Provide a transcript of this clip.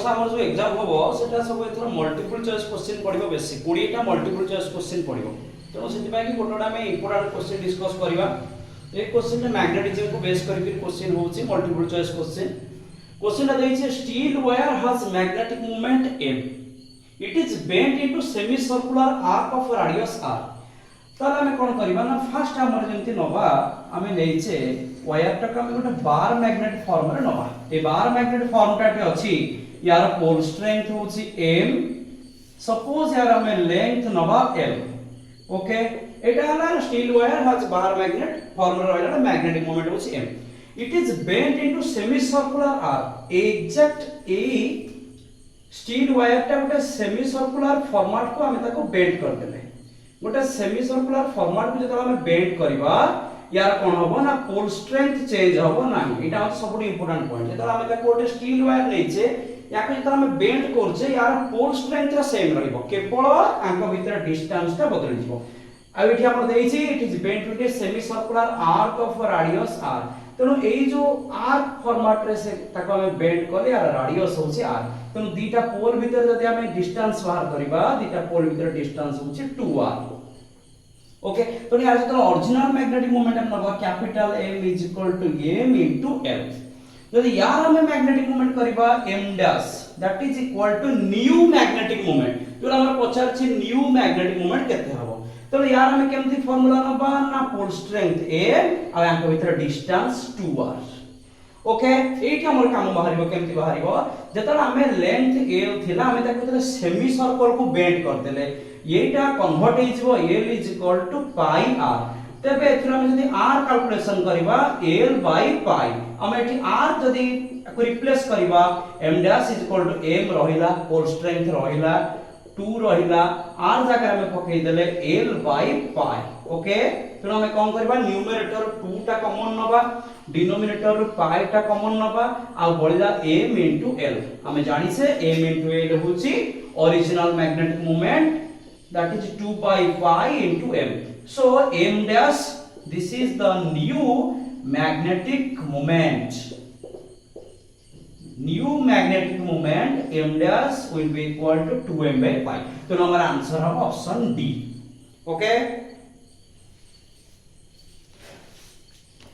वर्ष आम जो एग्जाम हम से सब एथर मल्टीपल चॉइस क्वेश्चन पड़ो बेसी 20टा मल्टीपल चॉइस क्वेश्चन पड़ो तेणु से गोटे गोटे आम इंपोर्टाट क्वेश्चन डिस्कस करवा ये क्वेश्चन मैग्नेटिज्म को बेस करके क्वेश्चन होची मल्टीपल चॉइस क्वेश्चन देइछे steel wire has magnetic moment m it is bent into semi circular arc of radius r ताले हमें कोन करबा ना फर्स्ट हमर जेंति नबा हमें लेइछे वायर टा हम गोटे बार मैग्नेट फॉर्म रे नबा ए बार मैग्नेट फॉर्म टाटे अछि यार पोल स्ट्रेंथ होची m सपोज यार हमें लेंथ नबा l ओके एटा हला steel wire has bar magnet form रे रहला मैग्नेटिक मोमेंट होची m it is bent into semi circular arc exact A steel wire टा गोटे सेमी सर्कुलर फॉर्मेट को हम ताको बेंड कर देले गोटे सेमी सर्कुलर फॉर्मेट को जतरा हम बेंड करबा यार कोन होबो ना पोल स्ट्रेंथ चेंज होबो नाही एटा सबसे इंपोर्टेंट पॉइंट जतरा हम ताको गोटे स्टील वायर लेचे याको जतरा हम बेंड करछे यार पोल स्ट्रेंथ सेम रहइबो केवल आंको भीतर डिस्टेंस टा बदल जिवो आ एठी हमर देइछि it is bent with a semi circular arc of radius r तेणु एई जो आर्क फॉर्मेट रे से ताको हम बेंड करले यार रेडियस होछि r तेणु दीटा पोल भीतर जदि हम डिस्टेंस बाहर करबा दीटा पोल भीतर डिस्टेंस होछि 2r ओके तो यार जो ओरिजिनल मैग्नेटिक मोमेंट हम नबा capital M is equal to m into l यदि यार हमें मैग्नेटिक मोमेंट करबा m dash that is equal to new magnetic moment जो हम पचार छी न्यू मैग्नेटिक मोमेंट केते हबो तो यार हमें केमती फार्मूला नबा ना पोल स्ट्रेंथ m आ यांको भीतर डिस्टेंस 2r ओके एठी हमर काम बाहरिबो केमती बाहरिबो जतरा हमें लेंथ l थिला हमें ताको सेमी सर्कल को बेंड कर देले एटा कन्वर्ट हिजबो l is equal to pi r तबे एथरा हम जदी r कैलकुलेशन करबा l बाय पाई हम एठी r जदी को रिप्लेस करबा m dash is equal to m रहिला पोल स्ट्रेंथ रहिला 2 रहिला r जगह में पकई देले l बाय पाई ओके तो हमें कोन करबा न्यूमरेटर 2 टा कॉमन नबा डिनोमिनेटर पाई टा कॉमन नबा आ बळिला m l हमें जानि से m l होची original magnetic moment that is 2 by pi into m so m dash this is the new magnetic moment m dash will be equal to 2m by pi तो हमारा answer है option D okay